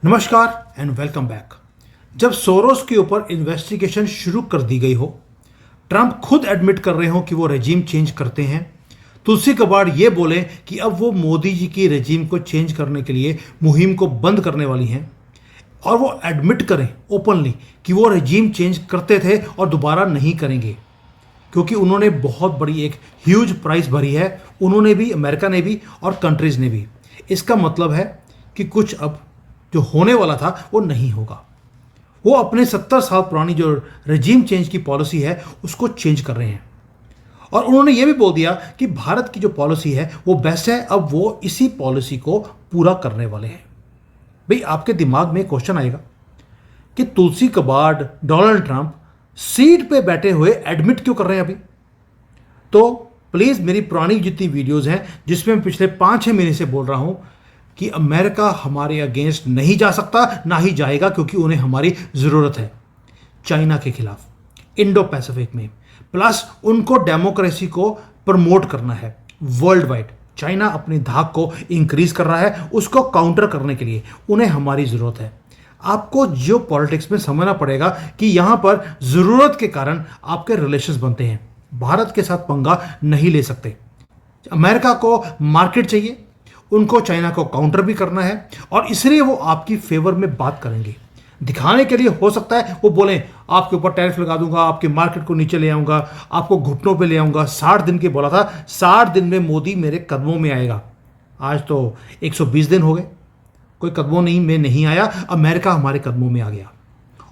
नमस्कार and welcome back. जब Soros के ऊपर इन्वेस्टिगेशन शुरू कर दी गई हो, ट्रंप खुद एडमिट कर रहे हो कि वो रेजिम चेंज करते हैं, तुलसी गबार्ड ये बोले कि अब वो मोदी जी की रेजिम को चेंज करने के लिए मुहिम को बंद करने वाली हैं, और वो एडमिट करें ओपनली कि वो रेजिम चेंज करते थे और दोबारा नहीं करेंगे, क्योंकि उन्होंने बहुत बड़ी एक ह्यूज प्राइस भरी है, उन्होंने भी, अमेरिका ने भी और कंट्रीज़ ने भी। इसका मतलब है कि कुछ अब जो होने वाला था वो नहीं होगा। वो अपने 70 साल पुरानी जो रेजिम चेंज की पॉलिसी है उसको चेंज कर रहे हैं, और उन्होंने ये भी बोल दिया कि भारत की जो पॉलिसी है वो बेस्ट है, अब वो इसी पॉलिसी को पूरा करने वाले हैं। भाई, आपके दिमाग में क्वेश्चन आएगा कि तुलसी गबार्ड, डोनाल्ड ट्रंप सीट पे बैठे हुए एडमिट क्यों कर रहे हैं अभी? तो प्लीज़ मेरी पुरानी जितनी वीडियोज़ हैं जिसमें मैं पिछले 5-6 महीने से बोल रहा हूँ कि अमेरिका हमारे अगेंस्ट नहीं जा सकता, ना ही जाएगा, क्योंकि उन्हें हमारी ज़रूरत है चाइना के खिलाफ, इंडो पैसिफिक में, प्लस उनको डेमोक्रेसी को प्रमोट करना है वर्ल्ड वाइड। चाइना अपनी धाक को इंक्रीज कर रहा है, उसको काउंटर करने के लिए उन्हें हमारी ज़रूरत है। आपको जियो पॉलिटिक्स में समझना पड़ेगा कि यहाँ पर ज़रूरत के कारण आपके रिलेशंस बनते हैं। भारत के साथ पंगा नहीं ले सकते। अमेरिका को मार्केट चाहिए, उनको चाइना को काउंटर भी करना है, और इसलिए वो आपकी फेवर में बात करेंगे। दिखाने के लिए हो सकता है वो बोलें आपके ऊपर टैरिफ लगा दूंगा, आपके मार्केट को नीचे ले आऊंगा, आपको घुटनों पे ले आऊंगा। 60 दिन के बोला था, 60 दिन में मोदी मेरे कदमों में आएगा। आज तो 120 दिन हो गए, कोई कदमों में नहीं आया, अमेरिका हमारे कदमों में आ गया,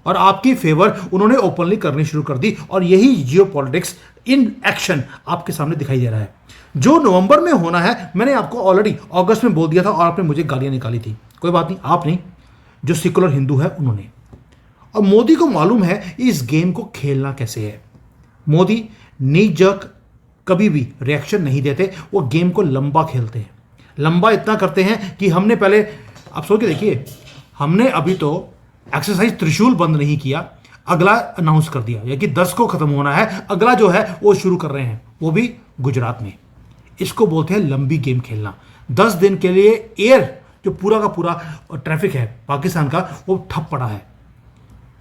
और आपकी फेवर उन्होंने ओपनली करनी शुरू कर दी। और यही जियो पॉलिटिक्स इन एक्शन आपके सामने दिखाई दे रहा है। जो नवंबर में होना है, मैंने आपको ऑलरेडी अगस्त में बोल दिया था, और आपने मुझे गालियां निकाली थी। कोई बात नहीं, आप नहीं, जो सेकुलर हिंदू है उन्होंने। और मोदी को मालूम है इस गेम को खेलना कैसे है। मोदी नी जर्क कभी भी रिएक्शन नहीं देते, वो गेम को लंबा खेलते हैं। लंबा इतना करते हैं कि हमने पहले, आप सोच के देखिए, हमने अभी तो एक्सरसाइज त्रिशूल बंद नहीं किया, अगला अनाउंस कर दिया, या कि 10 को खत्म होना है, अगला जो है वो शुरू कर रहे हैं, वो भी गुजरात में। इसको बोलते हैं लंबी गेम खेलना। 10 दिन के लिए एयर जो पूरा का पूरा ट्रैफिक है पाकिस्तान का, वो ठप पड़ा है।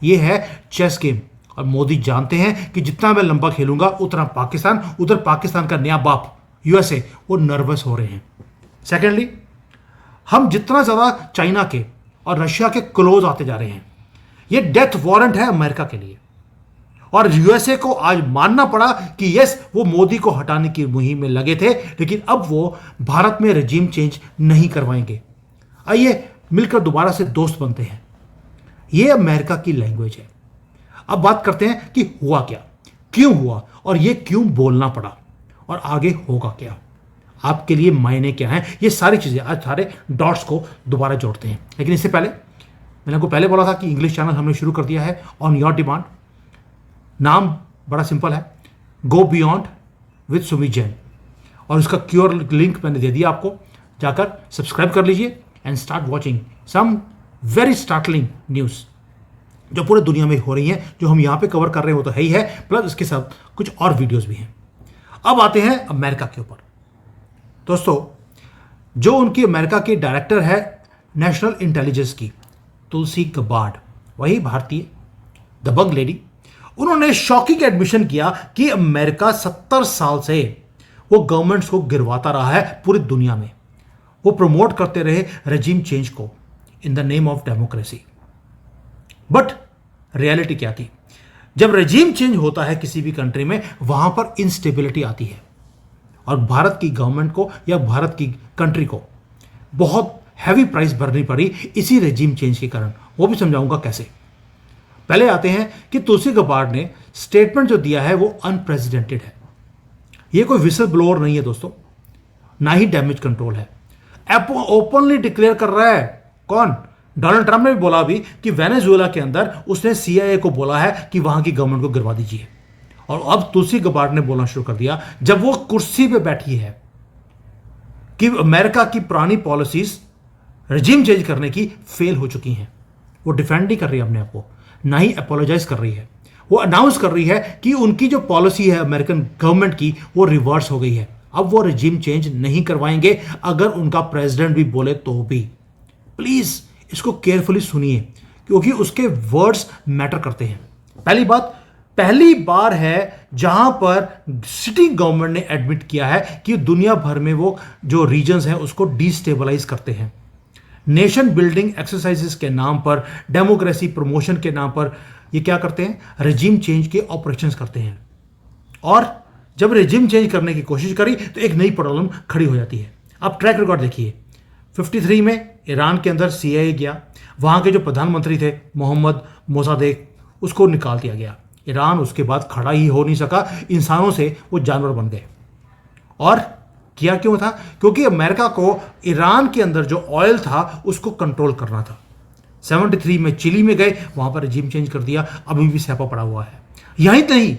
ये है चेस गेम, और मोदी जानते हैं कि जितना मैं लंबा खेलूंगा उतना पाकिस्तान, उधर पाकिस्तान का नया बाप यूएसए, वो नर्वस हो रहे हैं। सेकेंडली, हम जितना ज़्यादा चाइना के और रशिया के क्लोज आते जा रहे हैं, ये डेथ वारंट है अमेरिका के लिए। और यूएसए को आज मानना पड़ा कि यस, वो मोदी को हटाने की मुहिम में लगे थे, लेकिन अब वो भारत में रेजिम चेंज नहीं करवाएंगे। आइए मिलकर दोबारा से दोस्त बनते हैं। ये अमेरिका की लैंग्वेज है। अब बात करते हैं कि हुआ क्या, क्यों हुआ, और ये क्यों बोलना पड़ा, और आगे होगा क्या, आपके लिए मायने क्या हैं, ये सारी चीज़ें आज सारे डॉट्स को दोबारा जोड़ते हैं। लेकिन इससे पहले मैंने आपको पहले बोला था कि इंग्लिश चैनल हमने शुरू कर दिया है ऑन योर डिमांड। नाम बड़ा सिंपल है, go beyond with Sumit Jain, और उसका क्यूआर लिंक मैंने दे दिया आपको, जाकर सब्सक्राइब कर लीजिए and start watching some very startling news जो पूरे दुनिया में हो रही हैं, जो हम यहाँ पे कवर कर रहे हो तो है ही है, प्लस इसके साथ कुछ और वीडियोज़ भी हैं। अब आते हैं अमेरिका के ऊपर। दोस्तों, जो उनकी अमेरिका की डायरेक्टर है नेशनल इंटेलिजेंस की, तुलसी गबार्ड, वही भारतीय दबंग लेडी, उन्होंने शॉकिंग एडमिशन किया कि अमेरिका 70 साल से वो गवर्नमेंट्स को गिरवाता रहा है पूरी दुनिया में। वो प्रमोट करते रहे रेजिम चेंज को in the name of democracy. But reality क्या थी? जब रेजिम चेंज होता है किसी भी कंट्री में, वहां पर इंस्टेबिलिटी आती है, और भारत की गवर्नमेंट को या भारत की कंट्री को बहुत हैवी प्राइस भरनी पड़ी इसी रेजिम चेंज के कारण। वो भी समझाऊंगा कैसे। पहले आते हैं कि तुलसी गबार्ड ने स्टेटमेंट जो दिया है वो अनप्रेसिडेंटेड है। ये कोई विसल ब्लोअर नहीं है दोस्तों, ना ही डैमेज कंट्रोल है। ओपनली डिक्लेयर कर रहा है। कौन? डोनाल्ड ट्रंप ने भी बोला अभी कि वेनेजुएला के अंदर उसने सीआईए को बोला है कि वहां की गवर्नमेंट को गिरवा दीजिए। और अब तुलसी गबार्ड ने बोलना शुरू कर दिया, जब वो कुर्सी पे बैठी है, कि अमेरिका की पुरानी पॉलिसीज रेजिम चेंज करने की फेल हो चुकी हैं। वो डिफेंड नहीं कर रही है अपने आप को, ना ही अपोलोजाइज कर रही है। वो अनाउंस कर रही है कि उनकी जो पॉलिसी है अमेरिकन गवर्नमेंट की, वो रिवर्स हो गई है। अब वो रेजिम चेंज नहीं करवाएंगे, अगर उनका प्रेसिडेंट भी बोले तो भी। प्लीज इसको केयरफुली सुनिए क्योंकि उसके वर्ड्स मैटर करते हैं। पहली बार है जहां पर सिटिंग गवर्नमेंट ने एडमिट किया है कि दुनिया भर में वो जो रीजन्स हैं उसको डिस्टेबलाइज करते हैं। नेशन बिल्डिंग एक्सरसाइजेस के नाम पर, डेमोक्रेसी प्रमोशन के नाम पर ये क्या करते हैं, रेजिम चेंज के ऑपरेशंस करते हैं। और जब रेजिम चेंज करने की कोशिश करी तो एक नई प्रॉब्लम खड़ी हो जाती है। आप ट्रैक रिकॉर्ड देखिए, 53 में ईरान के अंदर CIA गया, वहां के जो प्रधानमंत्री थे मोहम्मद मोसादेक, उसको निकाल दिया गया। ईरान उसके बाद खड़ा ही हो नहीं सका, इंसानों से वो जानवर बन गए। और किया क्यों था? क्योंकि अमेरिका को ईरान के अंदर जो ऑयल था उसको कंट्रोल करना था। 73 में चिली में गए, वहां पर रेजिम चेंज कर दिया, अभी भी स्यापा पड़ा हुआ है। यहीं नहीं,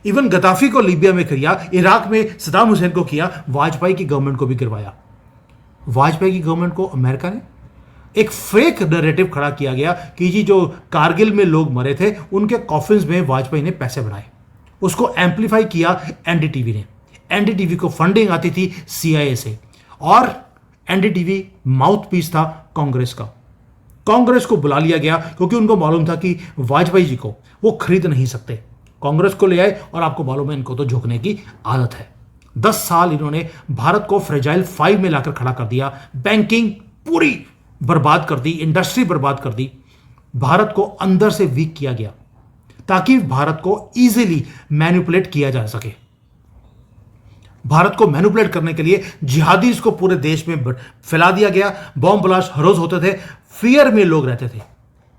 इवन गद्दाफी को लीबिया में किया, इराक में सद्दाम हुसैन को किया, वाजपेयी की गवर्नमेंट को भी गिरवाया। वाजपेयी की गवर्नमेंट को अमेरिका ने एक फेक नैरेटिव खड़ा किया गया कि जी जो कारगिल में लोग मरे थे उनके कॉफिन्स में वाजपेयी ने पैसे बनाए। उसको एम्पलीफाई किया एनडीटीवी ने। एनडीटीवी को फंडिंग आती थी CIA से, और एनडीटीवी माउथ पीस था कांग्रेस का। कांग्रेस को बुला लिया गया क्योंकि उनको मालूम था कि वाजपेयी जी को वो खरीद नहीं सकते। कांग्रेस को ले आए और आपको मालूम है इनको तो झुकने की आदत है। 10 साल इन्होंने भारत को फ्रेजाइल 5 में लाकर खड़ा कर दिया, बैंकिंग पूरी बर्बाद कर दी, इंडस्ट्री बर्बाद कर दी, भारत को अंदर से वीक किया गया ताकि भारत को इजीली मैनिपुलेट किया जा सके। भारत को मैनिपुलेट करने के लिए जिहादीज को पूरे देश में फैला दिया गया। बॉम्ब ब्लास्ट हर रोज होते थे, फियर में लोग रहते थे।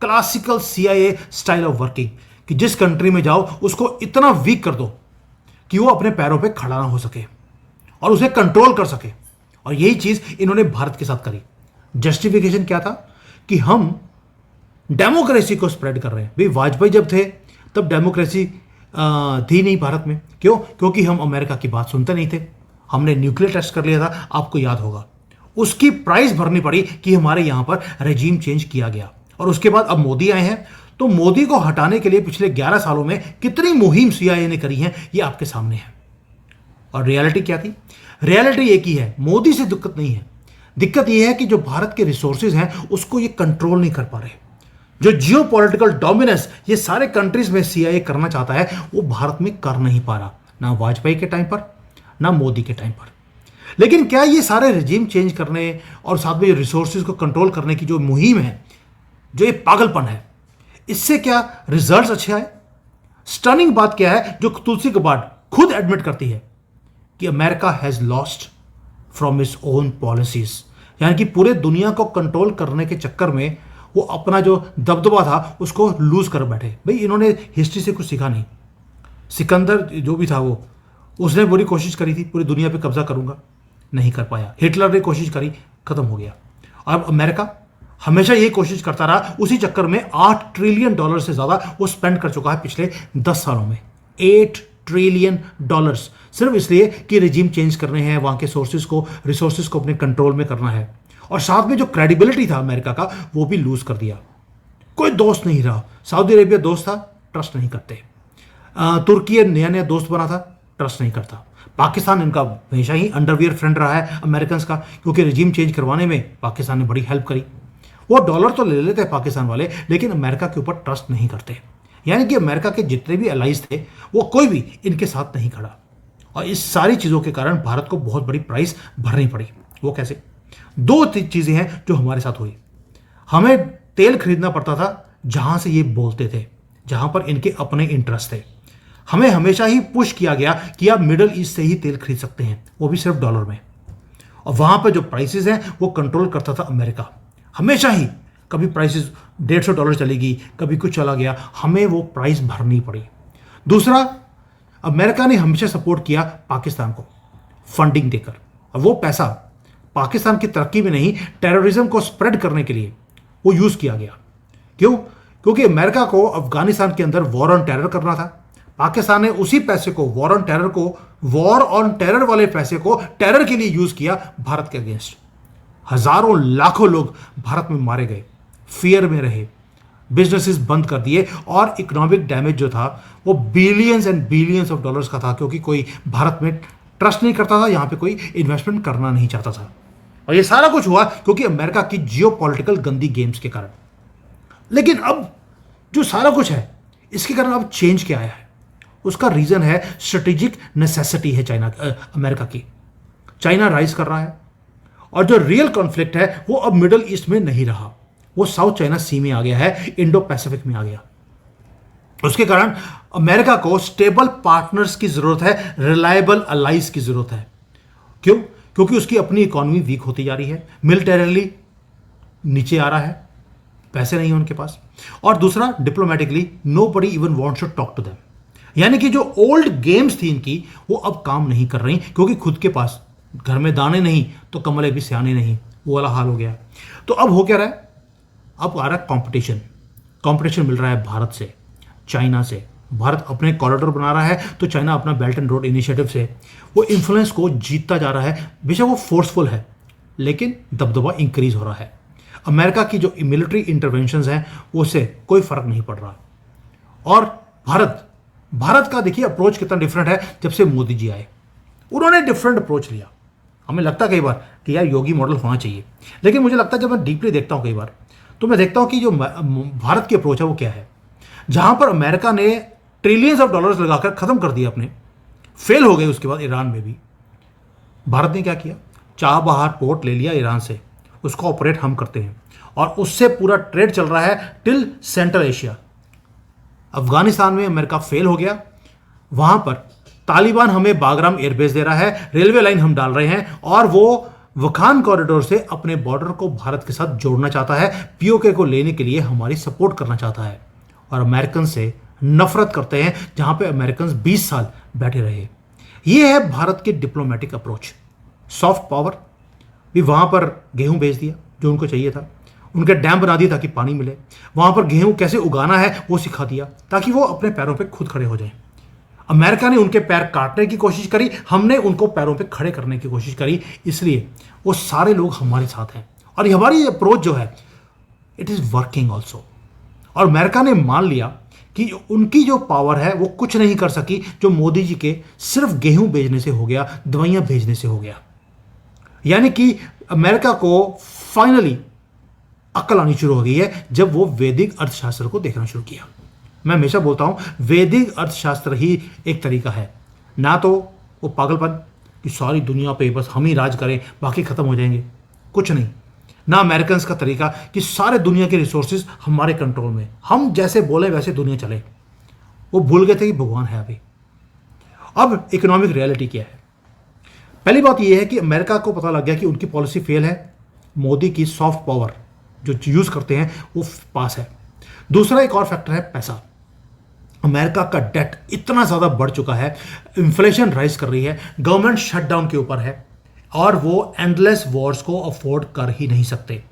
Classical CIA style of working कि जिस कंट्री में जाओ उसको इतना वीक कर दो कि वो अपने पैरों पे खड़ा ना हो सके और उसे कंट्रोल कर सके। और यही चीज इन्होंने भारत के साथ करी। जस्टिफिकेशन क्या था कि हम डेमोक्रेसी को स्प्रेड कर रहे हैं। भाई वाजपेयी जब थे तब डेमोक्रेसी थी नहीं भारत में। क्यों? क्योंकि हम अमेरिका की बात सुनते नहीं थे। हमने न्यूक्लियर टेस्ट कर लिया था, आपको याद होगा। उसकी प्राइस भरनी पड़ी कि हमारे यहां पर रेजिम चेंज किया गया। और उसके बाद अब मोदी आए हैं, तो मोदी को हटाने के लिए पिछले 11 सालों में कितनी मुहिम CIA ने करी है ये आपके सामने है। और रियलिटी क्या थी? रियलिटी एक ही है, मोदी से दिक्कत नहीं है। दिक्कत यह है कि जो भारत के रिसोर्सेज हैं उसको ये कंट्रोल नहीं कर पा रहे। जो जियो पॉलिटिकल डोमिनेंस ये सारे कंट्रीज में CIA करना चाहता है वो भारत में कर नहीं पा रहा, ना वाजपेयी के टाइम पर ना मोदी के टाइम पर। लेकिन क्या ये सारे रेजिम चेंज करने और साथ में रिसोर्सेज को कंट्रोल करने की जो मुहिम है, जो ये पागलपन है, इससे क्या रिजल्ट्स अच्छे आए? स्टनिंग बात क्या है जो तुलसी गबार्ड खुद एडमिट करती है कि America has lost from its own policies. यानी कि पूरे दुनिया को कंट्रोल करने के चक्कर में वो अपना जो दबदबा था उसको लूज कर बैठे। भाई इन्होंने हिस्ट्री से कुछ सीखा नहीं। सिकंदर जो भी था वो उसने पूरी कोशिश करी थी पूरी दुनिया पे कब्जा करूंगा, नहीं कर पाया। हिटलर ने कोशिश करी, खत्म हो गया। अब अमेरिका हमेशा ये कोशिश करता रहा, उसी चक्कर में $8 ट्रिलियन से ज्यादा वो स्पेंड कर चुका है पिछले 10 सालों में। $8 ट्रिलियन सिर्फ इसलिए कि रेजिम चेंज करने हैं, वहां के रिसोर्सेज को अपने कंट्रोल में करना है। और साथ में जो क्रेडिबिलिटी था अमेरिका का वो भी लूज कर दिया। कोई दोस्त नहीं रहा। सऊदी अरेबिया दोस्त था, ट्रस्ट नहीं करते। तुर्की नया नया दोस्त बना था, ट्रस्ट नहीं करता। पाकिस्तान इनका हमेशा ही अंडरवियर फ्रेंड रहा है अमेरिकन का, क्योंकि रेजिम चेंज करवाने में पाकिस्तान ने बड़ी हेल्प करी। वो डॉलर तो ले लेते हैं पाकिस्तान वाले, लेकिन अमेरिका के ऊपर ट्रस्ट नहीं करते। यानी कि अमेरिका के जितने भी अलाइज थे वो कोई भी इनके साथ नहीं खड़ा। और इस सारी चीज़ों के कारण भारत को बहुत बड़ी प्राइस भरनी पड़ी। वो कैसे? 2 चीज़ें हैं जो हमारे साथ हुई। हमें तेल खरीदना पड़ता था जहां से ये बोलते थे, जहां पर इनके अपने इंटरेस्ट थे। हमें हमेशा ही पुश किया गया कि आप मिडल ईस्ट से ही तेल खरीद सकते हैं, वो भी सिर्फ डॉलर में। और वहां पर जो प्राइसेस हैं वो कंट्रोल करता था अमेरिका। हमेशा ही कभी प्राइसेस $150 चलेगी, कभी कुछ चला गया, हमें वो प्राइस भरनी पड़ी। दूसरा, अमेरिका ने हमेशा सपोर्ट किया पाकिस्तान को फंडिंग देकर, और वो पैसा पाकिस्तान की तरक्की में नहीं, टेररिज्म को स्प्रेड करने के लिए वो यूज किया गया। क्यों? क्योंकि अमेरिका को अफगानिस्तान के अंदर वॉर ऑन टेरर करना था। पाकिस्तान ने उसी पैसे को वॉर ऑन टेरर वाले पैसे को टेरर के लिए यूज किया भारत के अगेंस्ट। हजारों लाखों लोग भारत में मारे गए, फियर में रहे, बिजनेसेस बंद कर दिए, और इकोनॉमिक डैमेज जो था वो billions and billions of dollars का था, क्योंकि कोई भारत में ट्रस्ट नहीं करता था, यहां पे कोई इन्वेस्टमेंट करना नहीं चाहता था। और ये सारा कुछ हुआ क्योंकि अमेरिका की जियोपॉलिटिकल गंदी गेम्स के कारण। लेकिन अब जो सारा कुछ है इसके कारण अब चेंज क्या आया है, उसका रीजन है स्ट्रेटेजिक नेसेसिटी है अमेरिका की। चाइना राइज कर रहा है और जो रियल कॉन्फ्लिक्ट है वो अब मिडल ईस्ट में नहीं रहा, वो साउथ चाइना सी में आ गया है, इंडो पैसिफिक में आ गया। उसके कारण अमेरिका को स्टेबल पार्टनर्स की जरूरत है, रिलायबल अलाइज की जरूरत है। क्यों? क्योंकि उसकी अपनी इकोनॉमी वीक होती जा रही है, मिलिटरीली नीचे आ रहा है, पैसे नहीं है उनके पास, और दूसरा diplomatically nobody even wants to talk to them. यानी कि जो ओल्ड गेम्स थी इनकी वो अब काम नहीं कर रही, क्योंकि खुद के पास घर में दाने नहीं तो कमले भी सियाने नहीं, वो वाला हाल हो गया। तो अब हो क्या रहा है, अब आ रहा है कंपटीशन मिल रहा है भारत से, चाइना से। भारत अपने कॉरिडोर बना रहा है तो चाइना अपना बेल्ट एंड रोड इनिशिएटिव से वो इन्फ्लुएंस को जीतता जा रहा है। बेशक वो फोर्सफुल है लेकिन दबदबा इंक्रीज हो रहा है। अमेरिका की जो मिलिट्री इंटरवेंशंस हैं उससे कोई फर्क नहीं पड़ रहा। और भारत का देखिए अप्रोच कितना डिफरेंट है। जब से मोदी जी आए उन्होंने डिफरेंट अप्रोच लिया। हमें लगता कई बार कि यार योगी मॉडल होना चाहिए, लेकिन मुझे लगता है जब मैं डीपली देखता हूं कई बार तो मैं देखता हूं कि जो भारत की अप्रोच है वो क्या है। जहां पर अमेरिका ने ट्रिलियंस ऑफ डॉलर्स लगाकर खत्म कर दिया अपने, फेल हो गए, उसके बाद ईरान में भी भारत ने क्या किया, चाबहार पोर्ट ले लिया ईरान से, उसको ऑपरेट हम करते हैं और उससे पूरा ट्रेड चल रहा है टिल सेंट्रल एशिया। अफगानिस्तान में अमेरिका फेल हो गया, वहां पर तालिबान हमें बागराम एयरबेस दे रहा है, रेलवे लाइन हम डाल रहे हैं और वो वखान कॉरिडोर से अपने बॉर्डर को भारत के साथ जोड़ना चाहता है, पीओके को लेने के लिए हमारी सपोर्ट करना चाहता है। और अमेरिकन से नफरत करते हैं जहां पे अमेरिकन 20 साल बैठे रहे। ये है भारत की डिप्लोमेटिक अप्रोच। सॉफ्ट पावर भी, वहां पर गेहूं भेज दिया जो उनको चाहिए था, उनके डैम बना दिए ताकि पानी मिले, वहां पर गेहूं कैसे उगाना है वो सिखा दिया ताकि वो अपने पैरों पे खुद खड़े हो जाएं। अमेरिका ने उनके पैर काटने की कोशिश करी, हमने उनको पैरों पे खड़े करने की कोशिश करी, इसलिए वो सारे लोग हमारे साथ हैं। और हमारी अप्रोच जो है इट इज वर्किंग ऑल्सो। और अमेरिका ने मान लिया कि उनकी जो पावर है वो कुछ नहीं कर सकी जो मोदी जी के सिर्फ गेहूं भेजने से हो गया, दवाइयां भेजने से हो गया। यानी कि अमेरिका को फाइनली अक्ल आनी शुरू हो गई है जब वो वैदिक अर्थशास्त्र को देखना शुरू किया। मैं हमेशा बोलता हूं वैदिक अर्थशास्त्र ही एक तरीका है, ना तो वो पागलपन कि सारी दुनिया पे बस हम ही राज करें बाकी खत्म हो जाएंगे, कुछ नहीं, ना अमेरिकन का तरीका कि सारे दुनिया के रिसोर्सेज हमारे कंट्रोल में, हम जैसे बोले वैसे दुनिया चले। वो भूल गए थे कि भगवान है अभी। अब इकोनॉमिक रियलिटी क्या है? पहली बात यह है कि अमेरिका को पता लग गया कि उनकी पॉलिसी फेल है, मोदी की सॉफ्ट पावर जो यूज करते हैं वो पास है। दूसरा एक और फैक्टर है पैसा। अमेरिका का डेट इतना ज्यादा बढ़ चुका है, इन्फ्लेशन राइज कर रही है, गवर्नमेंट शटडाउन के ऊपर है और वो एंडलेस वॉर्स को अफोर्ड कर ही नहीं सकते।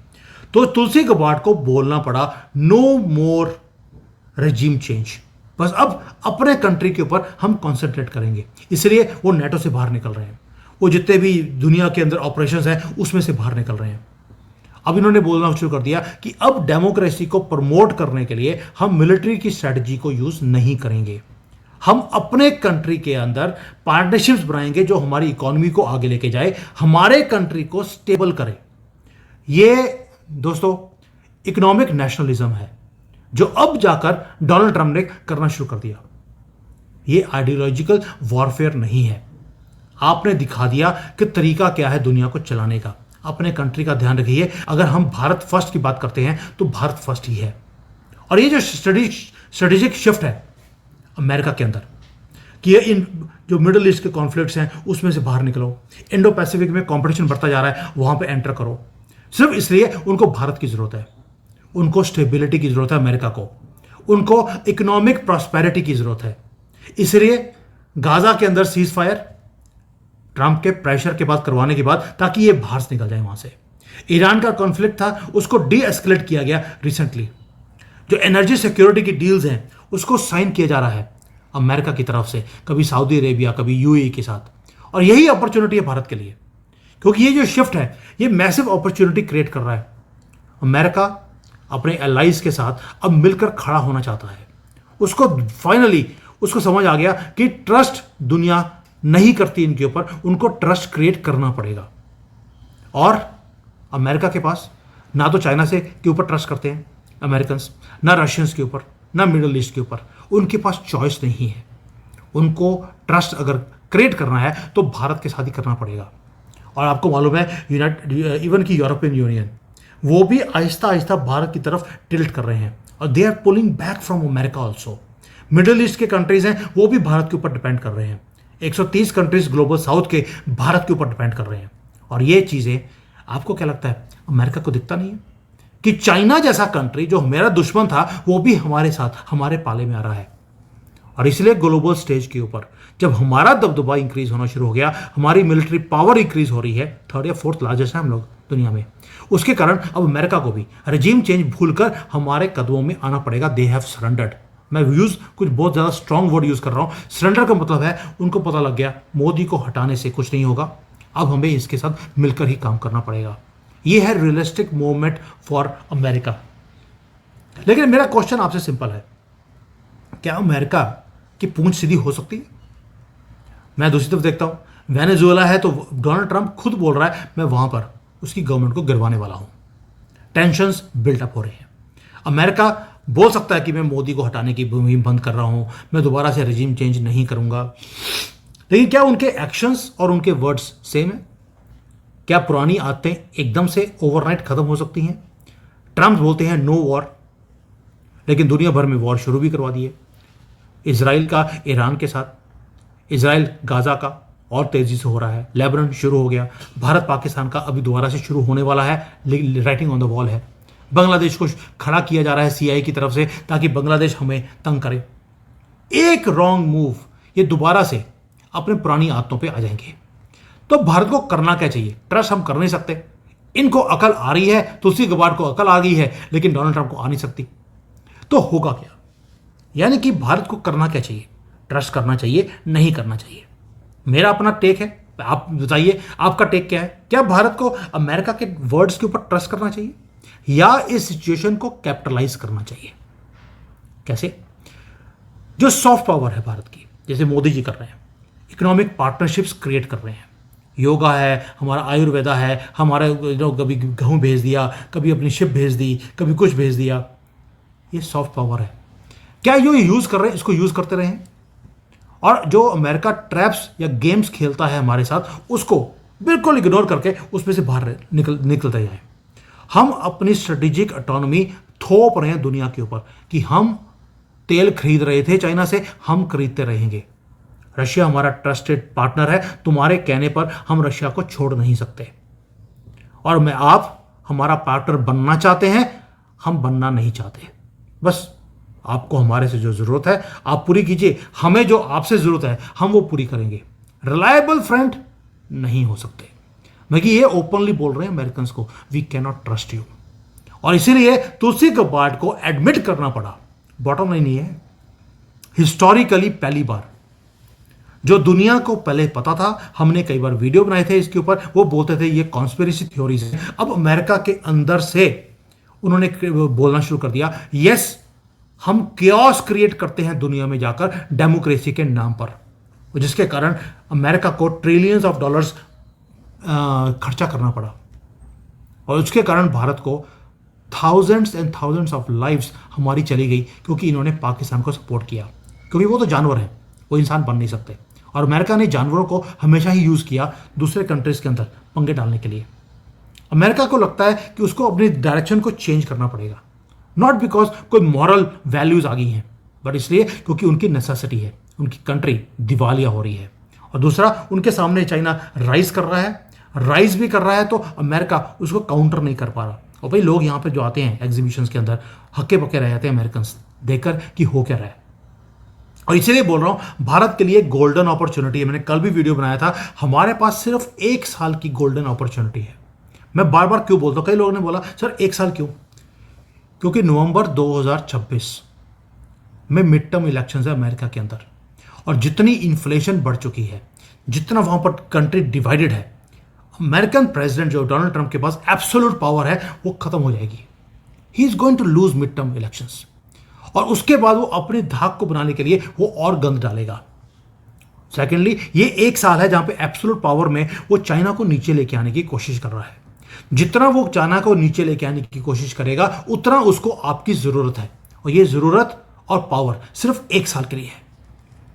तो तुलसी गबार्ड को बोलना पड़ा नो मोर रेजिम चेंज, बस अब अपने कंट्री के ऊपर हम कॉन्सेंट्रेट करेंगे। इसलिए वो नेटो से बाहर निकल रहे हैं, वो जितने भी दुनिया के अंदर ऑपरेशंस हैं उसमें से बाहर निकल रहे हैं। अब इन्होंने बोलना शुरू कर दिया कि अब डेमोक्रेसी को प्रमोट करने के लिए हम मिलिट्री की स्ट्रेटजी को यूज नहीं करेंगे, हम अपने कंट्री के अंदर पार्टनरशिप्स बनाएंगे जो हमारी इकोनॉमी को आगे लेके जाए, हमारे कंट्री को स्टेबल करे। ये दोस्तों इकोनॉमिक नेशनलिज्म है जो अब जाकर डोनाल्ड ट्रंप ने करना शुरू कर दिया। ये आइडियोलॉजिकल वॉरफेयर नहीं है, आपने दिखा दिया कि तरीका क्या है दुनिया को चलाने का। अपने कंट्री का ध्यान रखिए, अगर हम भारत फर्स्ट की बात करते हैं तो भारत फर्स्ट ही है। और ये जो स्ट्रेटेजिक शिफ्ट है अमेरिका के अंदर कि ये इन जो मिडिल ईस्ट के कॉन्फ्लिक्ट्स हैं उसमें से बाहर निकलो, इंडो पैसिफिक में कंपटीशन बढ़ता जा रहा है वहां पे एंटर करो, सिर्फ इसलिए उनको भारत की जरूरत है, उनको स्टेबिलिटी की जरूरत है अमेरिका को, उनको इकोनॉमिक प्रॉस्पेरिटी की जरूरत है। इसलिए गाजा के अंदर सीज फायर ट्रंप के प्रेशर के बाद करवाने के बाद ताकि ये बाहर से निकल जाए वहां से। ईरान का कॉन्फ्लिक्ट था उसको डी एस्केलेट किया गया रिसेंटली। जो एनर्जी सिक्योरिटी की डील्स हैं उसको साइन किया जा रहा है अमेरिका की तरफ से, कभी सऊदी अरेबिया कभी यूएई के साथ। और यही अपॉर्चुनिटी है भारत के लिए, क्योंकि ये जो शिफ्ट है ये मैसिव अपॉर्चुनिटी क्रिएट कर रहा है। अमेरिका अपने एलाइज के साथ अब मिलकर खड़ा होना चाहता है। उसको फाइनली उसको समझ आ गया कि ट्रस्ट दुनिया नहीं करती इनके ऊपर, उनको ट्रस्ट क्रिएट करना पड़ेगा। और अमेरिका के पास ना तो चाइना से के ऊपर ट्रस्ट करते हैं अमेरिकन, ना रशियंस के ऊपर, ना मिडल ईस्ट के ऊपर। उनके पास चॉइस नहीं है। उनको ट्रस्ट अगर क्रिएट करना है तो भारत के साथ ही करना पड़ेगा। और आपको मालूम है इवन की यूरोपियन यूनियन वो भी आहिस्ता आहिस्ता भारत की तरफ टिल्ट कर रहे हैं और they are pulling back from America also. Middle east के कंट्रीज हैं वो भी भारत के ऊपर डिपेंड कर रहे हैं। 130 कंट्रीज ग्लोबल साउथ के भारत के ऊपर डिपेंड कर रहे हैं। और ये चीज़ें आपको क्या लगता है अमेरिका को दिखता नहीं है कि चाइना जैसा कंट्री जो मेरा दुश्मन था वो भी हमारे साथ हमारे पाले में आ रहा है। और इसलिए ग्लोबल स्टेज के ऊपर जब हमारा दबदबा इंक्रीज होना शुरू हो गया, हमारी मिलिट्री पावर इंक्रीज हो रही है, 3rd या 4th लार्जेस्ट है हम लोग दुनिया में, उसके कारण अब अमेरिका को भी रेजिम चेंज भूलकर हमारे कदमों में आना पड़ेगा। They have surrendered. मैं कुछ बहुत ज़्यादा स्ट्रांग वर्ड यूज़ कर रहा हूँ। सरेंडर का मतलब है उनको पता लग गया मोदी को हटाने से कुछ नहीं होगा, अब हमें इसके साथ मिलकर ही काम करना पड़ेगा। ये है रियलिस्टिक मूवमेंट फॉर अमेरिका। लेकिन मेरा क्वेश्चन आपसे सिंपल है, क्या अमेरिका की पूंछ सीधी हो सकती है? मैं दूसरी तरफ देखता हूं वेनेजुएला है तो डोनाल्ड ट्रंप खुद बोल रहा है मैं वहां पर उसकी गवर्नमेंट को गिरवाने वाला हूं। टेंशंस बिल्टअप हो रहे हैं। अमेरिका बोल सकता है कि मैं मोदी को हटाने की मुहिम बंद कर रहा हूं, मैं दोबारा से रेजिम चेंज नहीं करूंगा, लेकिन क्या उनके एक्शंस और उनके वर्ड्स सेम है? क्या पुरानी आदतें एकदम से ओवरनाइट खत्म हो सकती हैं? ट्रंप बोलते हैं नो वॉर, लेकिन दुनिया भर में वॉर शुरू भी करवा दिए। इजराइल का ईरान के साथ, इजराइल गाजा का और तेजी से हो रहा है, लेबनान शुरू हो गया, भारत पाकिस्तान का अभी दोबारा से शुरू होने वाला है, राइटिंग ऑन द वॉल है। बांग्लादेश को खड़ा किया जा रहा है सीआई की तरफ से ताकि बांग्लादेश हमें तंग करे। एक रॉन्ग मूव ये दोबारा से अपने पुरानी आदतों पे आ जाएंगे। तो भारत को करना क्या चाहिए? ट्रस्ट हम कर नहीं सकते। इनको अकल आ रही है, तुलसी गबार्ड को अकल आ गई है, लेकिन डोनाल्ड ट्रंप को आ नहीं सकती। तो होगा क्या? यानी कि भारत को करना क्या चाहिए? ट्रस्ट करना चाहिए, नहीं करना चाहिए? मेरा अपना टेक है, आप बताइए आपका टेक क्या है? क्या भारत को अमेरिका के वर्ड्स के ऊपर ट्रस्ट करना चाहिए या इस सिचुएशन को कैपिटलाइज करना चाहिए? कैसे? जो सॉफ्ट पावर है भारत की, जैसे मोदी जी कर रहे हैं, इकोनॉमिक पार्टनरशिप्स क्रिएट कर रहे हैं, योगा है, हमारा आयुर्वेदा है, हमारा कभी गेहूं भेज दिया, कभी अपनी शिप भेज दी, कभी कुछ भेज दिया, ये सॉफ्ट पावर है। क्या जो यूज कर रहे हैं इसको यूज करते रहें और जो अमेरिका ट्रैप्स या गेम्स खेलता है हमारे साथ उसको बिल्कुल इग्नोर करके उसमें से बाहर निकलते जाए। हम अपनी स्ट्रेटेजिक ऑटोनॉमी थोप रहे हैं दुनिया के ऊपर कि हम तेल खरीद रहे थे चाइना से, हम खरीदते रहेंगे। रशिया हमारा ट्रस्टेड पार्टनर है, तुम्हारे कहने पर हम रशिया को छोड़ नहीं सकते। और मैं आप हमारा पार्टनर बनना चाहते हैं, हम बनना नहीं चाहते। बस आपको हमारे से जो जरूरत है आप पूरी कीजिए, हमें जो आपसे जरूरत है हम वो पूरी करेंगे। रिलायबल फ्रेंड नहीं हो सकते। मैं कि ये ओपनली बोल रहे हैं अमेरिकन को, we can not trust you. और इसीलिए तुलसी गबार्ड को एडमिट करना पड़ा। बॉटम लाइन ये है, हिस्टोरिकली पहली बार जो दुनिया को पहले पता था, हमने कई बार वीडियो बनाए थे इसके ऊपर, वो बोलते थे ये कॉन्स्पिरेसी थ्योरीज है। अब अमेरिका के अंदर से उन्होंने बोलना शुरू कर दिया, यस हम केओस क्रिएट करते हैं दुनिया में जाकर डेमोक्रेसी के नाम पर, जिसके कारण अमेरिका को ट्रिलियंस ऑफ डॉलर्स खर्चा करना पड़ा। और उसके कारण भारत को thousands and thousands of lives हमारी चली गई, क्योंकि इन्होंने पाकिस्तान को सपोर्ट किया, क्योंकि वो तो जानवर है, वो इंसान बन नहीं सकते। और अमेरिका ने जानवरों को हमेशा ही यूज़ किया दूसरे कंट्रीज़ के अंदर पंगे डालने के लिए। अमेरिका को लगता है कि उसको अपनी डायरेक्शन को चेंज करना पड़ेगा, नॉट बिकॉज कोई मॉरल वैल्यूज आ गई हैं, बट इसलिए क्योंकि उनकी नेसेसिटी है, उनकी कंट्री दिवालिया हो रही है। और दूसरा, उनके सामने चाइना राइज कर रहा है, राइज भी कर रहा है, तो अमेरिका उसको काउंटर नहीं कर पा रहा। और भाई लोग यहाँ पे जो आते हैं एग्जीबिशंस के अंदर हक्के पक्के रह जाते हैं अमेरिकन देखकर कि हो क्या रहा है। और इसीलिए बोल रहा हूँ भारत के लिए गोल्डन अपॉर्चुनिटी है। मैंने कल भी वीडियो बनाया था, हमारे पास सिर्फ 1 साल की गोल्डन अपॉर्चुनिटी है। मैं बार बार क्यों बोलता हूँ, कई लोगों ने बोला सर 1 साल क्यों? क्योंकि नवंबर 2026 में मिड टर्म इलेक्शंस है अमेरिका के अंदर, और जितनी इन्फ्लेशन बढ़ चुकी है, जितना वहां पर कंट्री डिवाइडेड है, अमेरिकन प्रेसिडेंट जो डोनाल्ड ट्रंप के पास एब्सोल्यूट पावर है वो खत्म हो जाएगी। He is going to lose mid term elections, और उसके बाद वो अपने धाक को बनाने के लिए वो और गंद डालेगा। सेकेंडली, ये 1 साल है जहां पे एब्सोल्यूट पावर में वो चाइना को नीचे लेके आने की कोशिश कर रहा है। जितना वो चाइना को नीचे लेके आने की कोशिश करेगा उतना उसको आपकी जरूरत है, और ये जरूरत और पावर सिर्फ 1 साल के लिए है।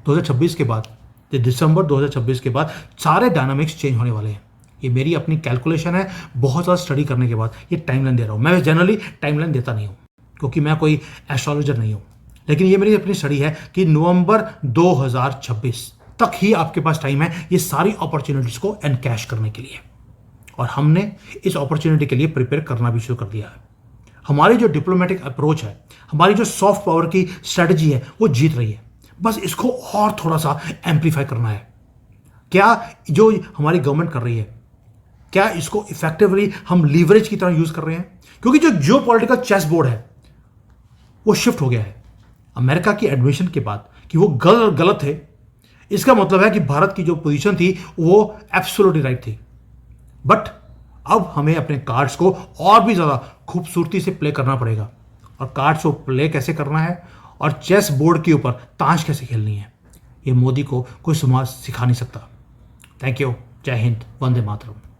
2026 के बाद, दिसंबर 2026 के बाद सारे डायनामिक्स चेंज होने वाले हैं। ये मेरी अपनी कैलकुलेशन है, बहुत ज़्यादा स्टडी करने के बाद ये टाइमलाइन दे रहा हूँ। मैं जनरली टाइमलाइन देता नहीं हूँ क्योंकि मैं कोई एस्ट्रोलॉजर नहीं हूँ, लेकिन ये मेरी अपनी स्टडी है कि नवंबर 2026 तक ही आपके पास टाइम है ये सारी अपॉर्चुनिटीज़ को एनकैश करने के लिए, और हमने इस अपॉर्चुनिटी के लिए प्रिपेयर करना भी शुरू कर दिया है। हमारी जो डिप्लोमेटिक अप्रोच है, हमारी जो सॉफ्ट पावर की स्ट्रेटजी है, वो जीत रही है। बस इसको और थोड़ा सा एम्पलीफाई करना है। क्या जो हमारी गवर्नमेंट कर रही है, क्या इसको इफेक्टिवली हम लीवरेज की तरह यूज कर रहे हैं? क्योंकि जो जियोपॉलिटिकल चेस बोर्ड है वो शिफ्ट हो गया है अमेरिका की एडमिशन के बाद कि वो गलत है। इसका मतलब है कि भारत की जो पोजीशन थी वो एब्सोल्युटली राइट थी। बट अब हमें अपने कार्ड्स को और भी ज़्यादा खूबसूरती से प्ले करना पड़ेगा, और कार्ड्स को प्ले कैसे करना है और चेस बोर्ड के ऊपर ताश कैसे खेलनी है, ये मोदी को कोई समाज सिखा नहीं सकता। Thank you. जय हिंद। वंदे मातरम।